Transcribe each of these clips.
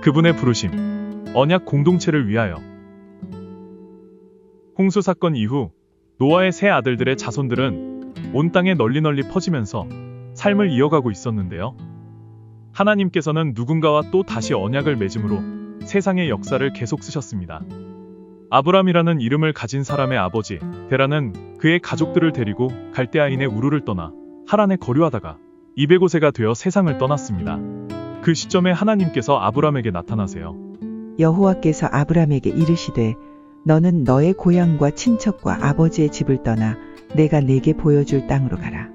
그분의 부르심, 언약 공동체를 위하여. 홍수 사건 이후 노아의 세 아들들의 자손들은 온 땅에 널리 퍼지면서 삶을 이어가고 있었는데요. 하나님께서는 누군가와 또 다시 언약을 맺음으로 세상의 역사를 계속 쓰셨습니다. 아브람이라는 이름을 가진 사람의 아버지 데라는 그의 가족들을 데리고 갈대아인의 우르를 떠나 하란에 거류하다가 205세가 되어 세상을 떠났습니다. 그 시점에 하나님께서 아브람에게 나타나세요. 여호와께서 아브람에게 이르시되 너는 너의 고향과 친척과 아버지의 집을 떠나 내가 네게 보여줄 땅으로 가라.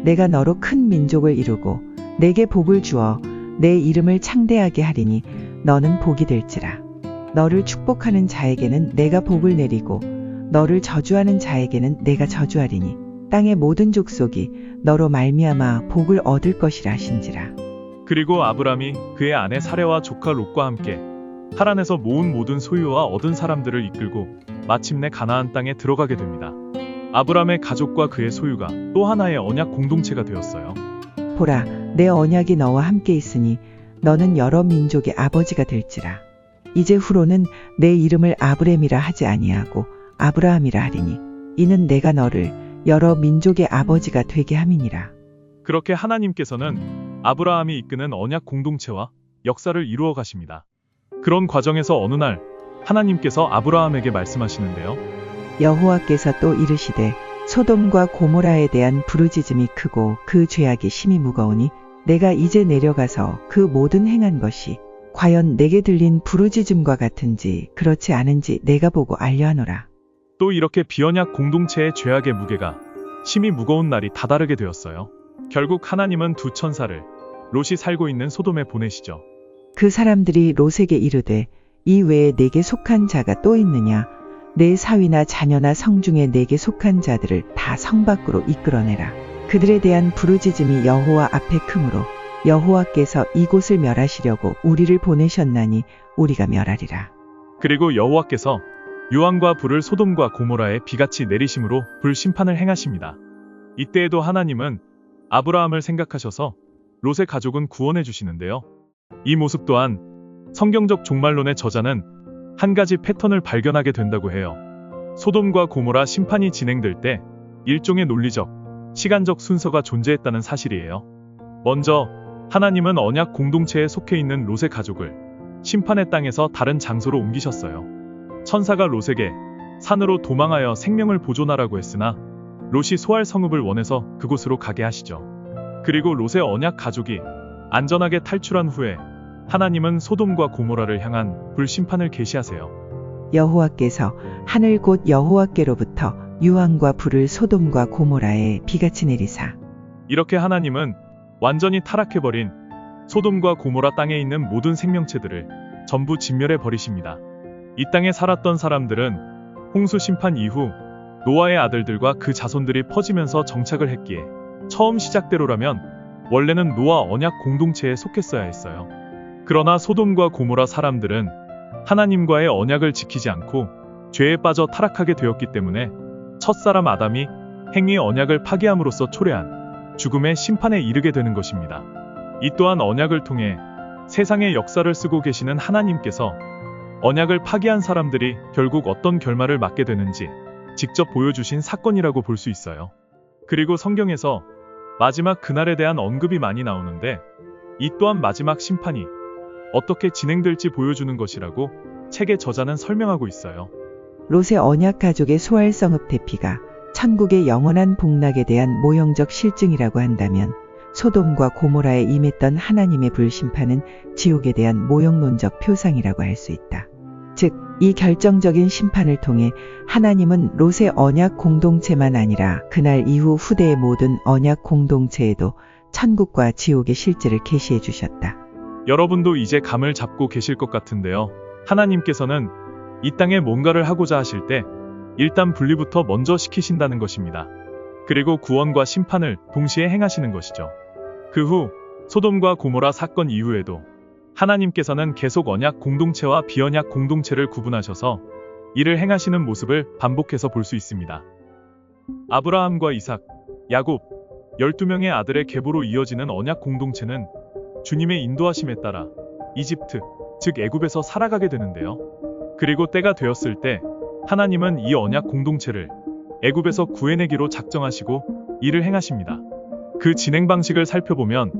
내가 너로 큰 민족을 이루고 네게 복을 주어 내 이름을 창대하게 하리니 너는 복이 될지라. 너를 축복하는 자에게는 내가 복을 내리고 너를 저주하는 자에게는 내가 저주하리니 땅의 모든 족속이 너로 말미암아 복을 얻을 것이라 하신지라. 그리고 아브람이 그의 아내 사레와 조카 롯과 함께 하란에서 모은 모든 소유와 얻은 사람들을 이끌고 마침내 가나안 땅에 들어가게 됩니다. 아브람의 가족과 그의 소유가 또 하나의 언약 공동체가 되었어요. 보라, 내 언약이 너와 함께 있으니 너는 여러 민족의 아버지가 될지라. 이제 후로는 내 이름을 아브램이라 하지 아니하고 아브라함이라 하리니 이는 내가 너를 여러 민족의 아버지가 되게 함이니라. 그렇게 하나님께서는 아브라함이 이끄는 언약 공동체와 역사를 이루어 가십니다. 그런 과정에서 어느 날 하나님께서 아브라함에게 말씀하시는데요. 여호와께서 또 이르시되 소돔과 고모라에 대한 부르짖음이 크고 그 죄악이 심히 무거우니 내가 이제 내려가서 그 모든 행한 것이 과연 내게 들린 부르짖음과 같은지 그렇지 않은지 내가 보고 알려하노라. 또 이렇게 비언약 공동체의 죄악의 무게가 심히 무거운 날이 다다르게 되었어요. 결국 하나님은 두 천사를 롯이 살고 있는 소돔에 보내시죠. 그 사람들이 롯에게 이르되 이 외에 내게 속한 자가 또 있느냐? 내 사위나 자녀나 성중에 내게 속한 자들을 다 성 밖으로 이끌어내라. 그들에 대한 부르짖음이 여호와 앞에 크므로 여호와께서 이곳을 멸하시려고 우리를 보내셨나니 우리가 멸하리라. 그리고 여호와께서 유황과 불을 소돔과 고모라에 비같이 내리심으로 불 심판을 행하십니다. 이때에도 하나님은 아브라함을 생각하셔서 롯의 가족은 구원해 주시는데요. 이 모습 또한 성경적 종말론의 저자는 한 가지 패턴을 발견하게 된다고 해요. 소돔과 고모라 심판이 진행될 때 일종의 논리적, 시간적 순서가 존재했다는 사실이에요. 먼저 하나님은 언약 공동체에 속해 있는 롯의 가족을 심판의 땅에서 다른 장소로 옮기셨어요. 천사가 롯에게 산으로 도망하여 생명을 보존하라고 했으나 롯이 소할 성읍을 원해서 그곳으로 가게 하시죠. 그리고 롯의 언약 가족이 안전하게 탈출한 후에 하나님은 소돔과 고모라를 향한 불심판을 계시하세요. 여호와께서 하늘 곧 여호와께로부터 유황과 불을 소돔과 고모라에 비같이 내리사. 이렇게 하나님은 완전히 타락해버린 소돔과 고모라 땅에 있는 모든 생명체들을 전부 진멸해 버리십니다. 이 땅에 살았던 사람들은 홍수 심판 이후 노아의 아들들과 그 자손들이 퍼지면서 정착을 했기에 처음 시작대로라면 원래는 노아 언약 공동체에 속했어야 했어요. 그러나 소돔과 고모라 사람들은 하나님과의 언약을 지키지 않고 죄에 빠져 타락하게 되었기 때문에 첫사람 아담이 행위 언약을 파기함으로써 초래한 죽음의 심판에 이르게 되는 것입니다. 이 또한 언약을 통해 세상의 역사를 쓰고 계시는 하나님께서 언약을 파기한 사람들이 결국 어떤 결말을 맞게 되는지 직접 보여주신 사건이라고 볼 수 있어요. 그리고 성경에서 마지막 그날에 대한 언급이 많이 나오는데 이 또한 마지막 심판이 어떻게 진행될지 보여주는 것이라고 책의 저자는 설명하고 있어요. 롯의 언약 가족의 소활성읍 대피가 천국의 영원한 복락에 대한 모형적 실증이라고 한다면 소돔과 고모라에 임했던 하나님의 불심판은 지옥에 대한 모형론적 표상이라고 할 수 있다. 즉, 이 결정적인 심판을 통해 하나님은 롯의 언약 공동체만 아니라 그날 이후 후대의 모든 언약 공동체에도 천국과 지옥의 실제를 계시해 주셨다. 여러분도 이제 감을 잡고 계실 것 같은데요. 하나님께서는 이 땅에 뭔가를 하고자 하실 때 일단 분리부터 먼저 시키신다는 것입니다. 그리고 구원과 심판을 동시에 행하시는 것이죠. 그 후 소돔과 고모라 사건 이후에도 하나님께서는 계속 언약 공동체와 비언약 공동체를 구분하셔서 이를 행하시는 모습을 반복해서 볼 수 있습니다. 아브라함과 이삭, 야곱, 12명의 아들의 계보로 이어지는 언약 공동체는 주님의 인도하심에 따라 이집트, 즉 애굽에서 살아가게 되는데요. 그리고 때가 되었을 때 하나님은 이 언약 공동체를 애굽에서 구해내기로 작정하시고 이를 행하십니다. 그 진행 방식을 살펴보면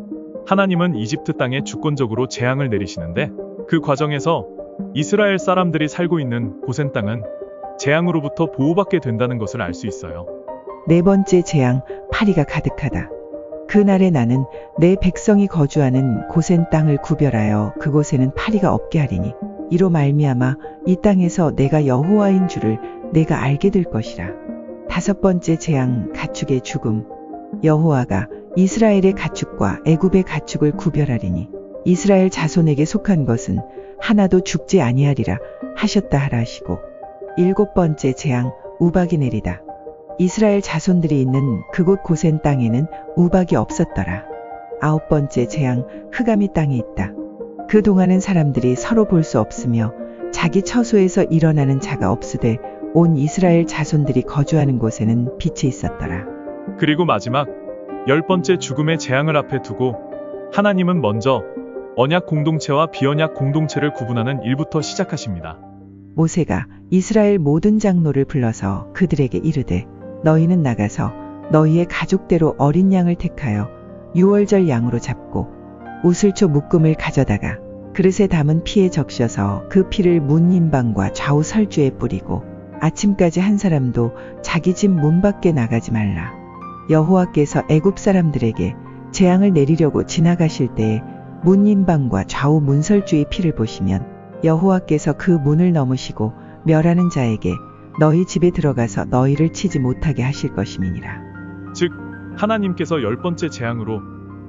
하나님은 이집트 땅에 주권적으로 재앙을 내리시는데 그 과정에서 이스라엘 사람들이 살고 있는 고센 땅은 재앙으로부터 보호받게 된다는 것을 알 수 있어요. 네 번째 재앙, 파리가 가득하다. 그날에 나는 내 백성이 거주하는 고센 땅을 구별하여 그곳에는 파리가 없게 하리니 이로 말미암아 이 땅에서 내가 여호와인 줄을 내가 알게 될 것이라. 다섯 번째 재앙, 가축의 죽음. 여호와가 이스라엘의 가축과 애굽의 가축을 구별하리니 이스라엘 자손에게 속한 것은 하나도 죽지 아니하리라 하셨다 하라 하시고. 일곱 번째 재앙, 우박이 내리다. 이스라엘 자손들이 있는 그곳 고센 땅에는 우박이 없었더라. 아홉 번째 재앙, 흑암이 땅에 있다. 그동안은 사람들이 서로 볼 수 없으며 자기 처소에서 일어나는 자가 없으되 온 이스라엘 자손들이 거주하는 곳에는 빛이 있었더라. 그리고 마지막 열 번째 죽음의 재앙을 앞에 두고 하나님은 먼저 언약 공동체와 비언약 공동체를 구분하는 일부터 시작하십니다. 모세가 이스라엘 모든 장로를 불러서 그들에게 이르되 너희는 나가서 너희의 가족대로 어린 양을 택하여 유월절 양으로 잡고 우슬초 묶음을 가져다가 그릇에 담은 피에 적셔서 그 피를 문 인방과 좌우 설주에 뿌리고 아침까지 한 사람도 자기 집 문 밖에 나가지 말라. 여호와께서 애굽 사람들에게 재앙을 내리려고 지나가실 때에 문 인방과 좌우 문설주의 피를 보시면 여호와께서 그 문을 넘으시고 멸하는 자에게 너희 집에 들어가서 너희를 치지 못하게 하실 것임이니라. 즉 하나님께서 열 번째 재앙으로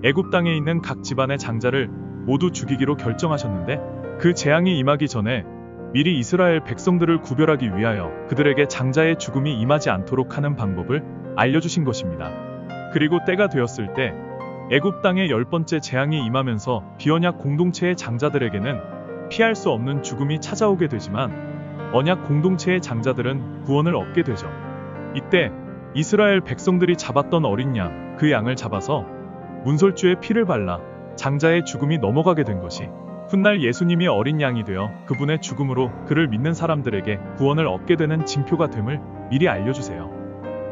애굽 땅에 있는 각 집안의 장자를 모두 죽이기로 결정하셨는데 그 재앙이 임하기 전에 미리 이스라엘 백성들을 구별하기 위하여 그들에게 장자의 죽음이 임하지 않도록 하는 방법을 알려주신 것입니다. 그리고 때가 되었을 때 애굽 땅에 열 번째 재앙이 임하면서 비언약 공동체의 장자들에게는 피할 수 없는 죽음이 찾아오게 되지만 언약 공동체의 장자들은 구원을 얻게 되죠. 이때 이스라엘 백성들이 잡았던 어린 양, 그 양을 잡아서 문설주에 피를 발라 장자의 죽음이 넘어가게 된 것이 훗날 예수님이 어린 양이 되어 그분의 죽음으로 그를 믿는 사람들에게 구원을 얻게 되는 징표가 됨을 미리 알려주세요.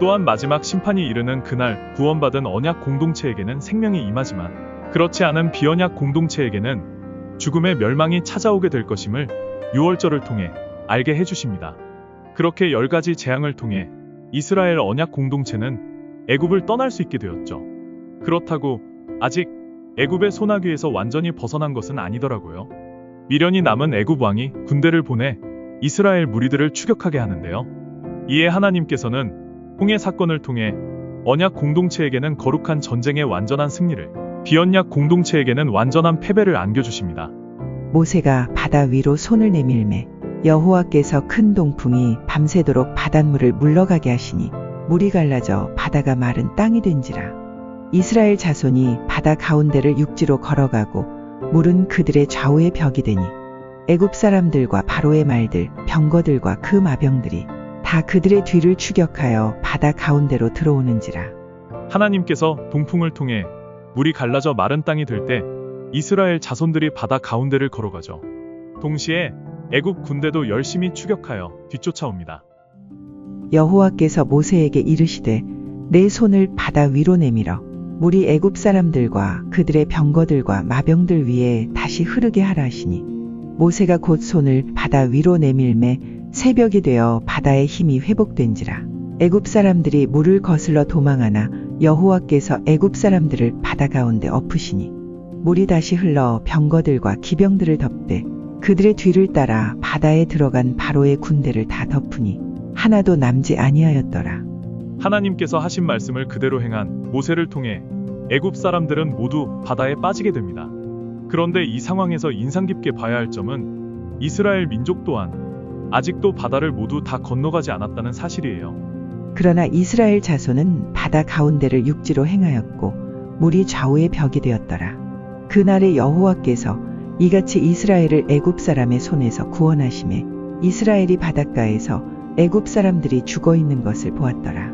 또한 마지막 심판이 이르는 그날 구원받은 언약 공동체에게는 생명이 임하지만 그렇지 않은 비언약 공동체에게는 죽음의 멸망이 찾아오게 될 것임을 유월절을 통해 알게 해주십니다. 그렇게 10가지 재앙을 통해 이스라엘 언약 공동체는 애굽을 떠날 수 있게 되었죠. 그렇다고 아직 애굽의 소나귀에서 완전히 벗어난 것은 아니더라고요. 미련이 남은 애굽 왕이 군대를 보내 이스라엘 무리들을 추격하게 하는데요. 이에 하나님께서는 홍해 사건을 통해 언약 공동체에게는 거룩한 전쟁의 완전한 승리를, 비언약 공동체에게는 완전한 패배를 안겨주십니다. 모세가 바다 위로 손을 내밀매 여호와께서 큰 동풍이 밤새도록 바닷물을 물러가게 하시니 물이 갈라져 바다가 마른 땅이 된지라. 이스라엘 자손이 바다 가운데를 육지로 걸어가고 물은 그들의 좌우의 벽이 되니 애굽 사람들과 바로의 말들, 병거들과 그 마병들이 다 그들의 뒤를 추격하여 바다 가운데로 들어오는지라. 하나님께서 동풍을 통해 물이 갈라져 마른 땅이 될 때 이스라엘 자손들이 바다 가운데를 걸어가죠. 동시에 애굽 군대도 열심히 추격하여 뒤쫓아옵니다. 여호와께서 모세에게 이르시되 내 손을 바다 위로 내밀어 물이 애굽 사람들과 그들의 병거들과 마병들 위에 다시 흐르게 하라 하시니 모세가 곧 손을 바다 위로 내밀매 새벽이 되어 바다의 힘이 회복된지라. 애굽 사람들이 물을 거슬러 도망하나 여호와께서 애굽 사람들을 바다 가운데 엎으시니 물이 다시 흘러 병거들과 기병들을 덮되 그들의 뒤를 따라 바다에 들어간 바로의 군대를 다 덮으니 하나도 남지 아니하였더라. 하나님께서 하신 말씀을 그대로 행한 모세를 통해 애굽 사람들은 모두 바다에 빠지게 됩니다. 그런데 이 상황에서 인상 깊게 봐야 할 점은 이스라엘 민족 또한 아직도 바다를 모두 다 건너가지 않았다는 사실이에요. 그러나 이스라엘 자손은 바다 가운데를 육지로 행하였고 물이 좌우의 벽이 되었더라. 그날에 여호와께서 이같이 이스라엘을 애굽 사람의 손에서 구원하심에 이스라엘이 바닷가에서 애굽 사람들이 죽어 있는 것을 보았더라.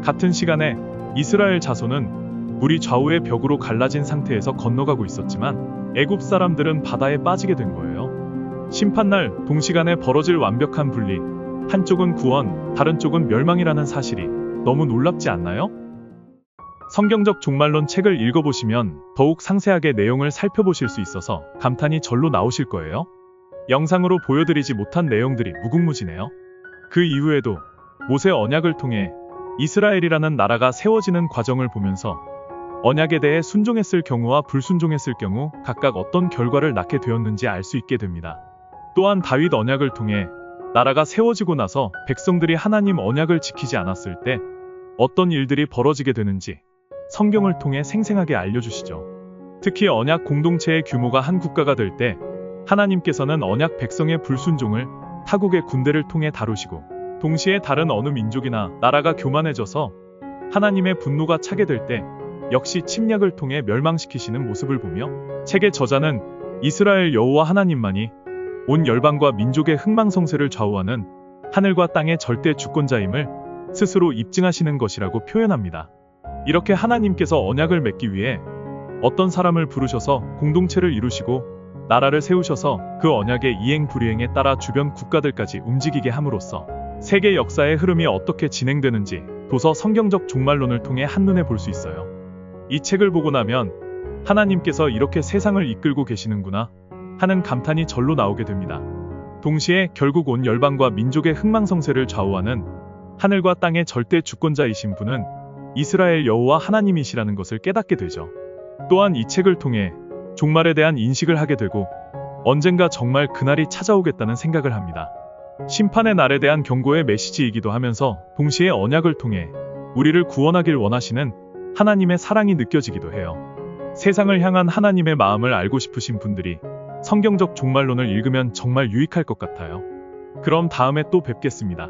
같은 시간에 이스라엘 자손은 물이 좌우의 벽으로 갈라진 상태에서 건너가고 있었지만 애굽 사람들은 바다에 빠지게 된 거예요. 심판날 동시간에 벌어질 완벽한 분리, 한쪽은 구원, 다른 쪽은 멸망이라는 사실이 너무 놀랍지 않나요? 성경적 종말론 책을 읽어보시면 더욱 상세하게 내용을 살펴보실 수 있어서 감탄이 절로 나오실 거예요. 영상으로 보여드리지 못한 내용들이 무궁무진해요. 그 이후에도 모세 언약을 통해 이스라엘이라는 나라가 세워지는 과정을 보면서 언약에 대해 순종했을 경우와 불순종했을 경우 각각 어떤 결과를 낳게 되었는지 알 수 있게 됩니다. 또한 다윗 언약을 통해 나라가 세워지고 나서 백성들이 하나님 언약을 지키지 않았을 때 어떤 일들이 벌어지게 되는지 성경을 통해 생생하게 알려주시죠. 특히 언약 공동체의 규모가 한 국가가 될 때 하나님께서는 언약 백성의 불순종을 타국의 군대를 통해 다루시고, 동시에 다른 어느 민족이나 나라가 교만해져서 하나님의 분노가 차게 될 때 역시 침략을 통해 멸망시키시는 모습을 보며, 책의 저자는 이스라엘 여호와 하나님만이 온 열방과 민족의 흥망성쇠를 좌우하는 하늘과 땅의 절대 주권자임을 스스로 입증하시는 것이라고 표현합니다. 이렇게 하나님께서 언약을 맺기 위해 어떤 사람을 부르셔서 공동체를 이루시고 나라를 세우셔서 그 언약의 이행 불이행에 따라 주변 국가들까지 움직이게 함으로써 세계 역사의 흐름이 어떻게 진행되는지 도서 성경적 종말론을 통해 한눈에 볼 수 있어요. 이 책을 보고 나면 하나님께서 이렇게 세상을 이끌고 계시는구나 하는 감탄이 절로 나오게 됩니다. 동시에 결국 온 열방과 민족의 흥망성쇠를 좌우하는 하늘과 땅의 절대 주권자이신 분은 이스라엘 여호와 하나님이시라는 것을 깨닫게 되죠. 또한 이 책을 통해 종말에 대한 인식을 하게 되고 언젠가 정말 그날이 찾아오겠다는 생각을 합니다. 심판의 날에 대한 경고의 메시지이기도 하면서 동시에 언약을 통해 우리를 구원하길 원하시는 하나님의 사랑이 느껴지기도 해요. 세상을 향한 하나님의 마음을 알고 싶으신 분들이 성경적 종말론을 읽으면 정말 유익할 것 같아요. 그럼 다음에 또 뵙겠습니다.